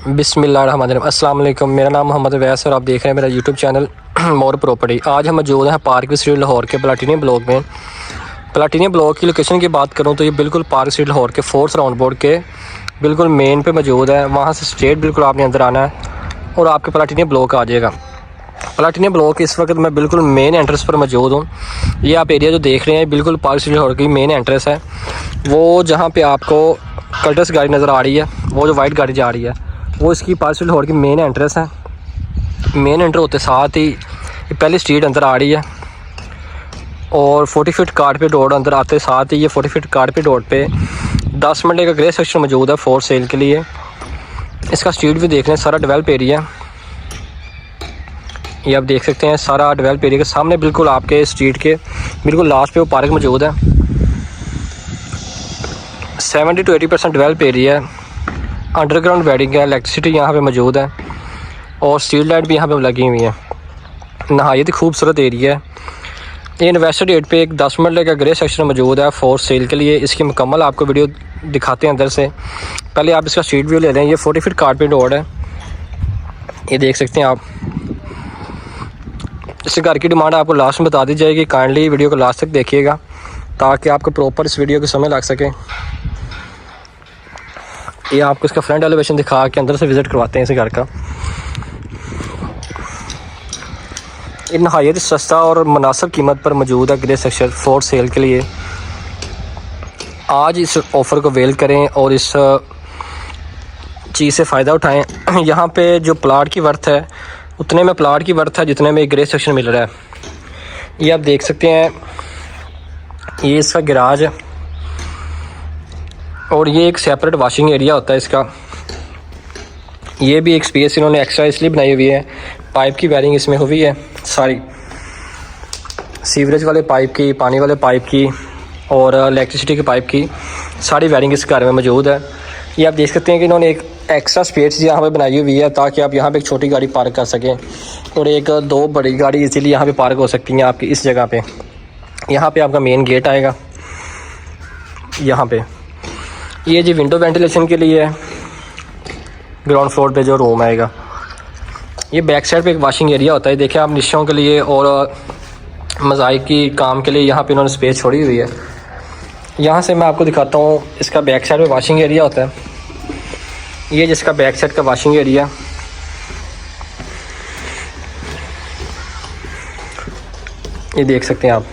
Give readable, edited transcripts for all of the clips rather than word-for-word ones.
बिस्मिल्लाहिर्रहमानिर्रहीम। अस्सलाम वालेकुम। मेरा नाम मोहम्मद वैस और आप देख रहे हैं मेरा यूट्यूब चैनल मोर प्रॉपर्टी। आज हम मौजूद हैं पार्क स्ट्रीट लाहौर के प्लाटीनियम ब्लॉक में। प्लाटीनियम ब्लॉक की लोकेशन की बात करूं तो ये बिल्कुल पार्क स्ट्रीट लाहौर के फोर्थ राउंड बोर्ड के बिल्कुल मेन पे मौजूद है। वहाँ से स्ट्रेट बिल्कुल आपने अंदर आना है और आपके प्लाटीनियम ब्लॉक आ जाएगा। प्लाटीनियम ब्लॉक इस वक्त मैं बिल्कुल मेन एंट्रेंस पर मौजूद हूँ। ये आप एरिया जो देख रहे हैं बिल्कुल पार्क स्ट्रीट लाहौर की मेन एंट्रेंस है। वो जहाँ पे आपको कल्टस गाड़ी नज़र आ रही है, वो जो वाइट गाड़ी जा रही है वो इसकी पार्क स्ट्रीट लाहौर की मेन एंट्रेंस है। मेन एंटर होते साथ ही पहली स्ट्रीट अंदर आ रही है और 40 फीट कारपेट रोड अंदर आते साथ ही ये 40 फीट कारपेट रोड पे 10 मरले का ग्रे सेक्शन मौजूद है फॉर सेल के लिए। इसका स्ट्रीट भी देख लें, सारा डेवलप एरिया ये आप देख सकते हैं। सारा डेवलप एरिया के सामने बिल्कुल आपके स्ट्रीट के बिल्कुल लास्ट पे वो पार्क मौजूद है। 70 to 80% डेवलप एरिया है। अंडरग्राउंड वेडिंग है, इलेक्ट्रिसिटी यहाँ पे मौजूद है और स्ट्रीट लाइट भी यहाँ पे लगी हुई है। नहायत ही खूबसूरत एरिया है। ये इन्वेस्टर रेट पे एक 10 मरले का ग्रे सेक्शन मौजूद है फॉर सेल के लिए। इसकी मुकम्मल आपको वीडियो दिखाते हैं अंदर से। पहले आप इसका स्ट्रीट व्यू ले लें। ये 40 फीट कारपेट रोड है, ये देख सकते हैं आप। इस घर की डिमांड आपको लास्ट में बता दी जाएगी। काइंडली वीडियो को लास्ट तक देखिएगा ताकि आपको प्रॉपर इस वीडियो को समझ लग सके। ये आपको इसका फ्रंट एलिवेशन दिखा के अंदर से विज़िट करवाते हैं इस घर का। ये नहायत सस्ता और मुनासिब कीमत पर मौजूद है ग्रे सेक्शन फॉर सेल के लिए। आज इस ऑफ़र को वेल करें और इस चीज़ से फ़ायदा उठाएं। यहाँ पे जो प्लाट की वर्थ है उतने में प्लाट की वर्थ है जितने में ग्रे सेक्शन मिल रहा है। ये आप देख सकते हैं, ये इसका गैराज है और ये एक सेपरेट वॉशिंग एरिया होता है इसका। ये भी एक स्पेस इन्होंने एक्स्ट्रा इसलिए बनाई हुई है, पाइप की वायरिंग इसमें हुई है सारी, सीवरेज वाले पाइप की, पानी वाले पाइप की और इलेक्ट्रिसिटी के पाइप की सारी वायरिंग इस घर में मौजूद है। ये आप देख सकते हैं कि इन्होंने एक एक्स्ट्रा स्पेस यहाँ पे बनाई हुई है ताकि आप यहाँ पे एक छोटी गाड़ी पार्क कर सकें और एक दो बड़ी गाड़ी इसीलिए यहाँ पे पार्क हो सकती हैं आपकी इस जगह पे। यहाँ पे आपका मेन गेट आएगा। यहाँ पे ये जी विंडो वेंटिलेशन के लिए है। ग्राउंड फ्लोर पे जो रूम आएगा, ये बैक साइड पे एक वॉशिंग एरिया होता है। देखिए आप निशों के लिए और मज़ाइक की काम के लिए यहाँ पे इन्होंने स्पेस छोड़ी हुई है। यहाँ से मैं आपको दिखाता हूँ, इसका बैक साइड पे वॉशिंग एरिया होता है। ये जिसका बैक साइड का वॉशिंग एरिया, ये देख सकते हैं आप।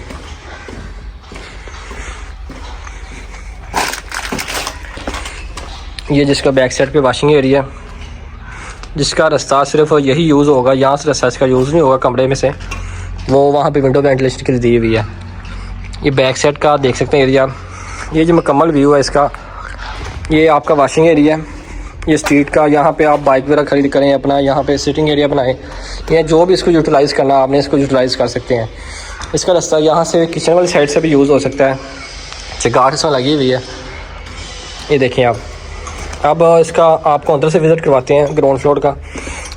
ये जिसका बैक साइड पे वॉशिंग एरिया, जिसका रास्ता सिर्फ यही यूज़ होगा, यहाँ से रास्ता इसका यूज़ नहीं होगा कमरे में से, वो वहाँ पे विंडो वेंटिलेशन के लिए दी हुई है। ये बैक साइड का देख सकते हैं एरिया। ये जो मुकम्मल व्यू है इसका, ये आपका वॉशिंग एरिया है। ये स्ट्रीट का, यहाँ पे आप बाइक वगैरह खरीद करें अपना, यहाँ पे सिटिंग एरिया बनाएं या जो भी इसको यूटिलाइज़ करना आपने इसको यूटिलाइज़ कर सकते हैं। इसका रास्ता यहाँ से किचन वाली साइड से भी यूज़ हो सकता है। चिगाट इसमें लगी हुई है, ये देखें आप। अब इसका आपको अंदर से विज़िट करवाते हैं ग्राउंड फ्लोर का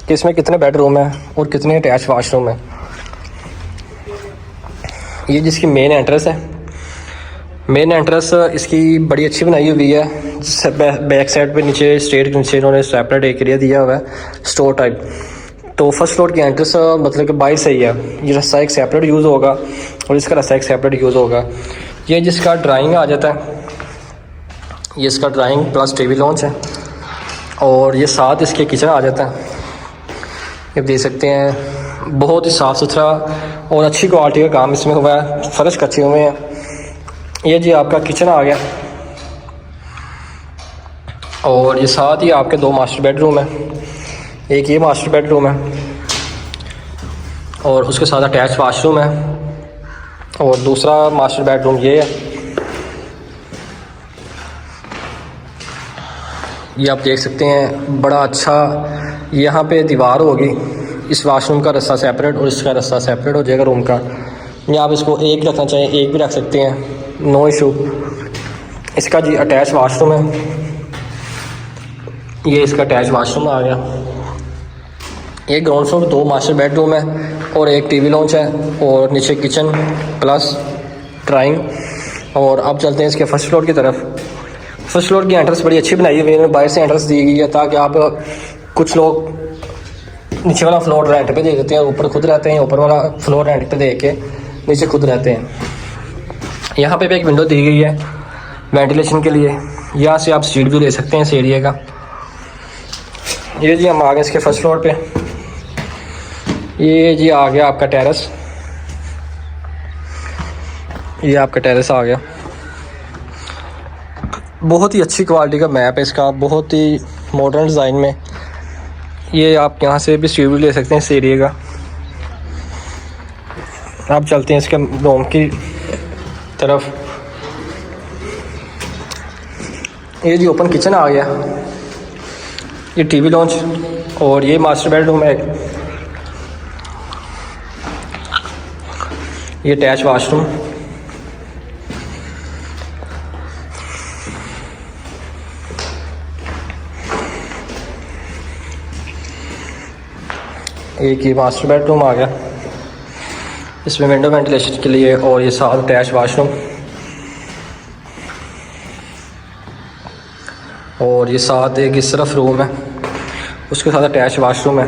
कि इसमें कितने बेडरूम है और कितने अटैच वाशरूम है। ये जिसकी मेन एंट्रेंस है। मेन एंट्रेंस इसकी बड़ी अच्छी बनाई हुई है। बैक साइड पे नीचे स्ट्रेट के नीचे इन्होंने सेपरेट एक एरिया दिया हुआ है स्टोर टाइप। तो फर्स्ट फ्लोर की एंट्रेंस मतलब कि बाहर से ही है। ये रास्ता एक सेपरेट यूज़ होगा और इसका रास्ता एक सेपरेट यूज़ होगा। ये जिसका ड्राइंग आ जाता है, ये इसका ड्राइंग प्लस टीवी लॉन्च है और ये साथ इसके किचन आ जाता है। ये देख सकते हैं, बहुत ही साफ़ सुथरा और अच्छी क्वालिटी का काम इसमें हुआ है। फर्श कच्चे हुए हैं। ये जी आपका किचन आ गया और ये साथ ही आपके दो मास्टर बेडरूम है। एक ये मास्टर बेडरूम है और उसके साथ अटैच वाशरूम है और दूसरा मास्टर बेडरूम ये है। ये आप देख सकते हैं, बड़ा अच्छा यहाँ पे दीवार होगी। इस वाशरूम का रास्ता सेपरेट और इसका रास्ता सेपरेट हो जाएगा रूम का। या आप इसको एक रखना चाहें एक भी रख सकते हैं, नो इशू। इसका जी अटैच वाशरूम है। ये इसका अटैच वाशरूम आ गया। ये ग्राउंड फ्लोर 2 मास्टर बेडरूम है और एक टीवी लॉन्च है और नीचे किचन प्लस ड्राइंग। और अब चलते हैं इसके फर्स्ट फ्लोर की तरफ। फर्स्ट फ्लोर की एंट्रेंस बड़ी अच्छी बनाई हुई है, बाहर से एंट्रेंस दी गई है ताकि आप कुछ लोग नीचे वाला फ्लोर रेंट पे दे देते हैं, ऊपर खुद रहते हैं, ऊपर वाला फ्लोर रेंट पे दे के नीचे खुद रहते हैं। यहाँ पे भी एक विंडो दी गई है वेंटिलेशन के लिए, यहाँ से आप स्ट्रीट व्यू ले सकते हैं इस एरिया का। ये जी हम आ गए इसके फर्स्ट फ्लोर पे। ये जी आ गया आपका टेरेस, ये आपका टेरेस आ गया। बहुत ही अच्छी क्वालिटी का मैप है इसका, बहुत ही मॉडर्न डिज़ाइन में। ये आप यहाँ से भी स्ट्रीट व्यू ले सकते हैं इस एरिया का। आप चलते हैं इसके रूम की तरफ। ये जी ओपन किचन आ गया, ये टीवी लॉन्च, और ये मास्टर बेडरूम है, ये अटैच वाशरूम। एक ये मास्टर बेडरूम आ गया, इसमें विंडो वेंटिलेशन के लिए, और ये साथ अटैच वाशरूम, और ये साथ एक इस तरफ रूम है, उसके साथ अटैच वाशरूम है।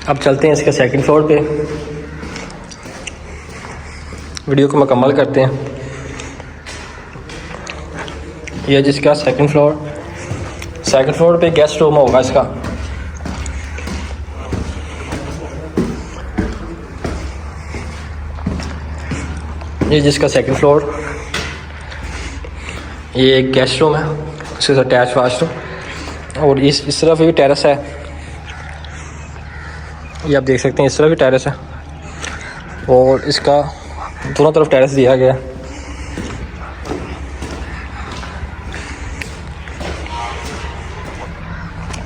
अब चलते हैं इसके सेकंड फ्लोर पे, वीडियो को मुकम्मल करते हैं। यह जिसका सेकंड फ्लोर पे गेस्ट रूम होगा इसका। ये जिसका सेकंड फ्लोर, ये एक गेस्ट रूम है, उसके साथ अटैच वाशरूम, और इस तरफ भी टेरेस है, ये आप देख सकते हैं, इस तरफ भी टेरेस है, और इसका दोनों तरफ टेरेस दिया गया।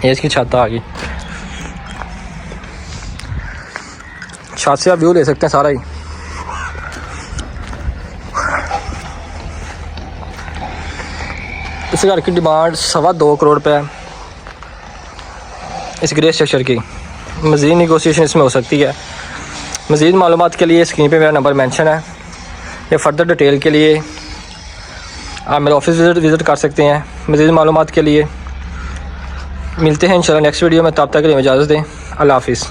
ये इसकी छत आ गई, छत से आप व्यू ले सकते हैं सारा ही। इस घर की डिमांड 2.25 करोड़ रुपये है इस ग्रे स्ट्रक्चर की। मज़ीद नेगोशिएशन इसमें हो सकती है। मज़ीद मालूमात के लिए स्क्रीन पे मेरा नंबर मेंशन है, या फर्दर डिटेल के लिए आप मेरा ऑफिस विज़िट कर सकते हैं। मज़ीद मालूमात के लिए मिलते हैं इंशाल्लाह नेक्स्ट वीडियो में, तब तक के लिए इजाज़त दें। अल्लाह हाफिज़।